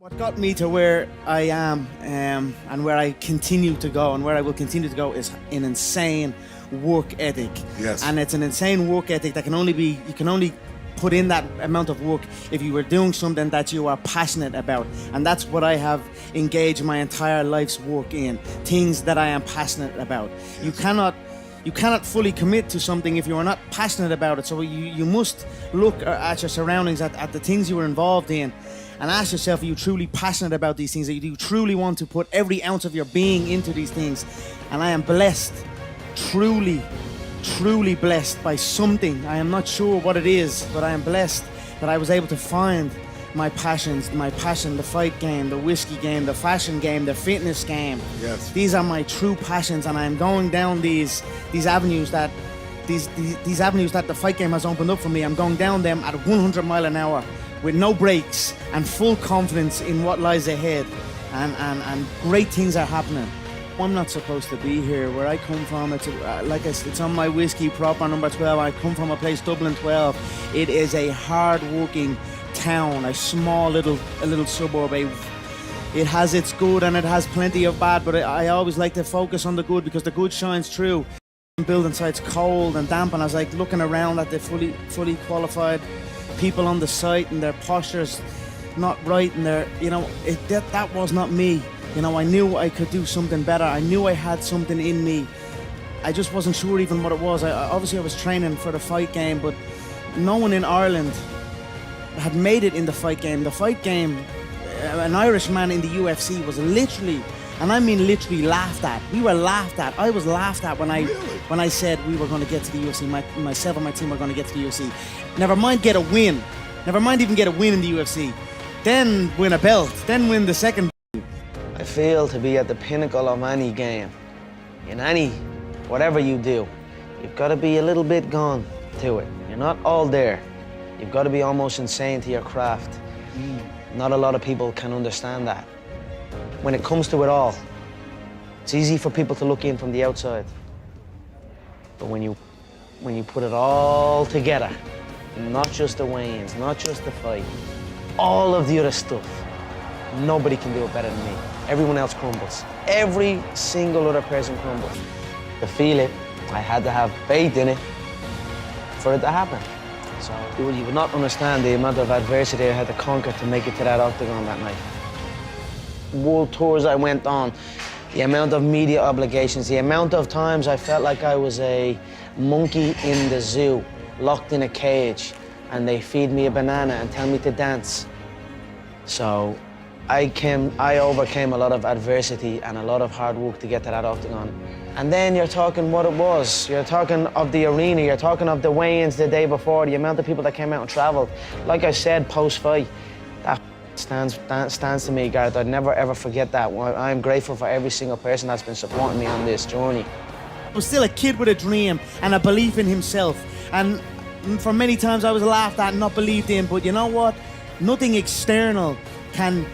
What got me to where I am and where I continue to go and where I will continue to go is an insane work ethic. Yes. And it's an insane work ethic that you can only put in that amount of work if you were doing something that you are passionate about. And that's what I have engaged my entire life's work in, things that I am passionate about. Yes. You cannot fully commit to something if you are not passionate about it. So you must look at your surroundings, at the things you are involved in, and ask yourself, are you truly passionate about these things? Do you truly want to put every ounce of your being into these things? And I am blessed, truly blessed by something. I am not sure what it is, but I am blessed that I was able to find my passion, the fight game, the whiskey game, the fashion game, the fitness game. Yes. These are my true passions, and I am going down these avenues that these avenues that the fight game has opened up for me. I'm going down them at 100 miles an hour with no brakes and full confidence in what lies ahead, and great things are happening. I'm not supposed to be here. Where I come from, it's like I said, it's on my whiskey proper number 12. I come from a place, Dublin 12. It is a hard-working town, a small little suburb. It has its good and it has plenty of bad, but I always like to focus on the good because the good shines through. Building sites cold and damp, and I was like looking around at the fully qualified people on the site, and their postures not right, and that was not me. I knew I could do something better. I knew I had something in me. I just wasn't sure even what it was. Obviously I was training for the fight game, but no one in Ireland had made it in the fight game. The fight game, an Irishman in the UFC was literally, and I mean literally, laughed at. We were laughed at. I was laughed at when I said we were going to get to the UFC. Myself and my team were going to get to the UFC. Never mind get a win. Never mind even get a win in the UFC. Then win a belt. Then win the second. I feel to be at the pinnacle of any game, in whatever you do, you've got to be a little bit gone to it. You're not all there. You've got to be almost insane to your craft. Not a lot of people can understand that. When it comes to it all, it's easy for people to look in from the outside. But when you put it all together, not just the weigh-ins, not just the fight, all of the other stuff, nobody can do it better than me. Everyone else crumbles. Every single other person crumbles. To feel it, I had to have faith in it for it to happen. So you would not understand the amount of adversity I had to conquer to make it to that octagon that night. World tours I went on, the amount of media obligations, the amount of times I felt like I was a monkey in the zoo, locked in a cage, and they feed me a banana and tell me to dance. So I overcame a lot of adversity and a lot of hard work to get to that octagon. And then you're talking what it was. You're talking of the arena, you're talking of the weigh-ins the day before, the amount of people that came out and traveled. Like I said, post-fight, that stands to me, Gareth. I'd never ever forget that. I'm grateful for every single person that's been supporting me on this journey. I was still a kid with a dream and a belief in himself. And for many times I was laughed at and not believed in, but you know what? Nothing external can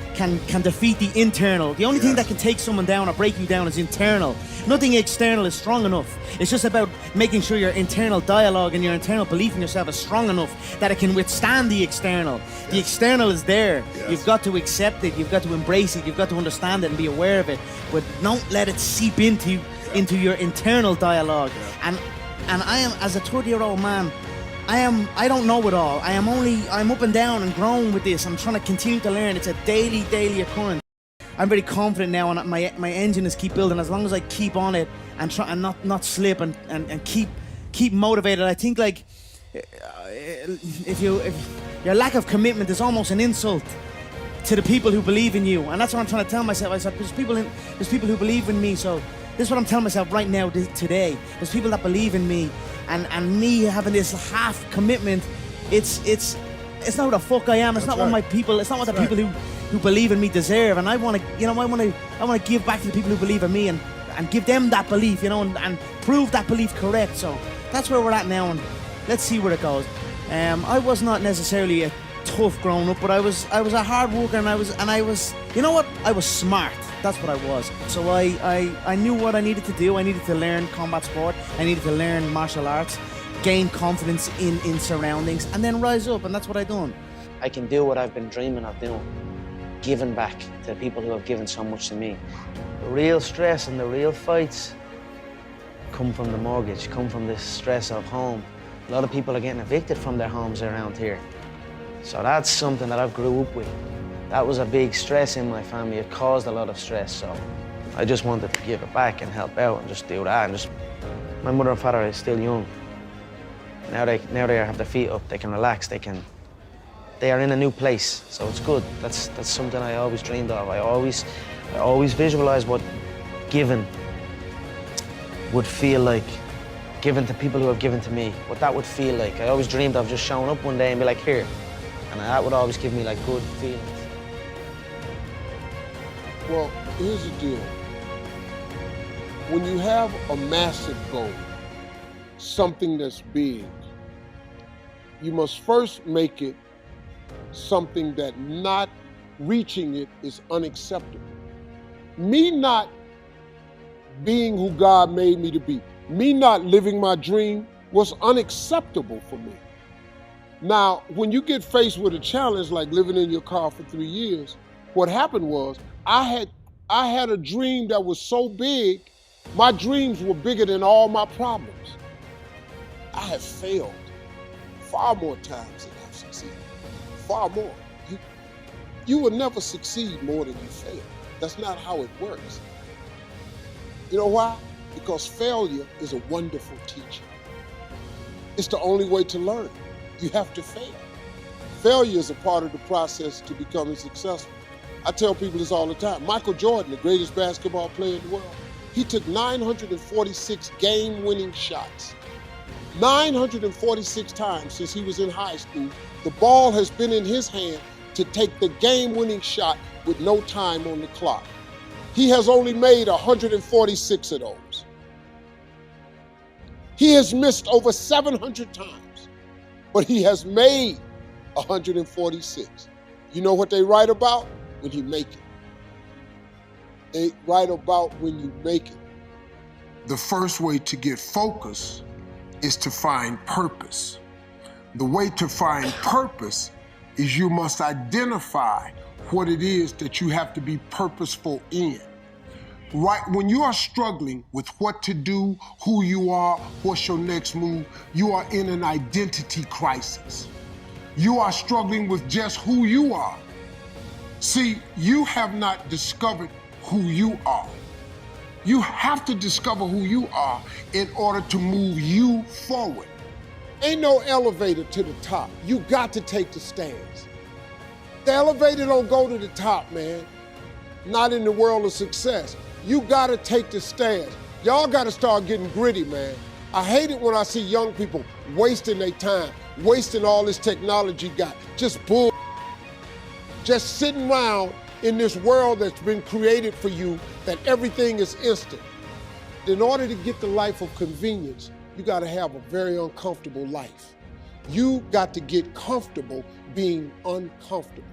defeat the internal. The only thing that can take someone down or break you down is internal. Nothing external is strong enough. It's just about making sure your internal dialogue and your internal belief in yourself is strong enough that it can withstand the external. Yes. The external is there. Yes. You've got to accept it. You've got to embrace it. You've got to understand it and be aware of it. But don't let it seep into your internal dialogue. Yeah. And I am, as a 30-year-old man, I don't know it all. I'm up and down and growing with this. I'm trying to continue to learn. It's a daily occurrence. I'm very confident now, and my engine is keep building. As long as I keep on it and try and not slip and keep motivated. I think like if your lack of commitment is almost an insult to the people who believe in you, and that's what I'm trying to tell myself. I said there's people who believe in me, so this is what I'm telling myself right now today. There's people that believe in me, and me having this half commitment, it's not what the fuck I am. It's not what my people. It's not what the people who believe in me deserve. And I want to give back to the people who believe in me and give them that belief, and prove that belief correct. So that's where we're at now, and let's see where it goes. I was not necessarily a tough growing up, but I was a hard worker, and I was you know what? I was smart. That's what I was. So I knew what I needed to do. I needed to learn combat sport. I needed to learn martial arts, gain confidence in surroundings, and then rise up, and that's what I done. I can do what I've been dreaming of doing. giving back to the people who have given so much to me. The real stress and the real fights come from the mortgage, come from the stress of home. A lot of people are getting evicted from their homes around here. So that's something that I've grew up with. That was a big stress in my family. It caused a lot of stress, so I just wanted to give it back and help out and just do that. And just, my mother and father are still young. Now they have their feet up, they can relax, they are in a new place, so it's good. That's something I always dreamed of. I always visualized what giving would feel like, giving to people who have given to me, what that would feel like. I always dreamed of just showing up one day and be like, here. And that would always give me like good feelings. Well, here's the deal. When you have a massive goal, something that's big, you must first make it something that not reaching it is unacceptable. Me not being who God made me to be, me not living my dream was unacceptable for me. Now, when you get faced with a challenge like living in your car for 3 years, what happened was I had a dream that was so big, my dreams were bigger than all my problems. I have failed far more times than I've succeeded. Far more. You will never succeed more than you fail. That's not how it works. You know why? Because failure is a wonderful teacher. It's the only way to learn. You have to fail. Failure is a part of the process to becoming successful. I tell people this all the time. Michael Jordan, the greatest basketball player in the world, he took 946 game-winning shots. 946 times since he was in high school, the ball has been in his hand to take the game-winning shot with no time on the clock. He has only made 146 of those. He has missed over 700 times, but he has made 146. You know what they write about? When you make it. They write about when you make it. The first way to get focus is to find purpose. The way to find purpose is you must identify what it is that you have to be purposeful in. Right when you are struggling with what to do, who you are, what's your next move, you are in an identity crisis. You are struggling with just who you are. See, you have not discovered who you are. You have to discover who you are in order to move you forward. Ain't no elevator to the top. You got to take the stairs. The elevator don't go to the top, man. Not in the world of success. You gotta take the stairs. Y'all gotta start getting gritty, man. I hate it when I see young people wasting their time, wasting all this technology got, just bull. Just sitting around in this world that's been created for you, that everything is instant. In order to get the life of convenience, you gotta have a very uncomfortable life. You got to get comfortable being uncomfortable.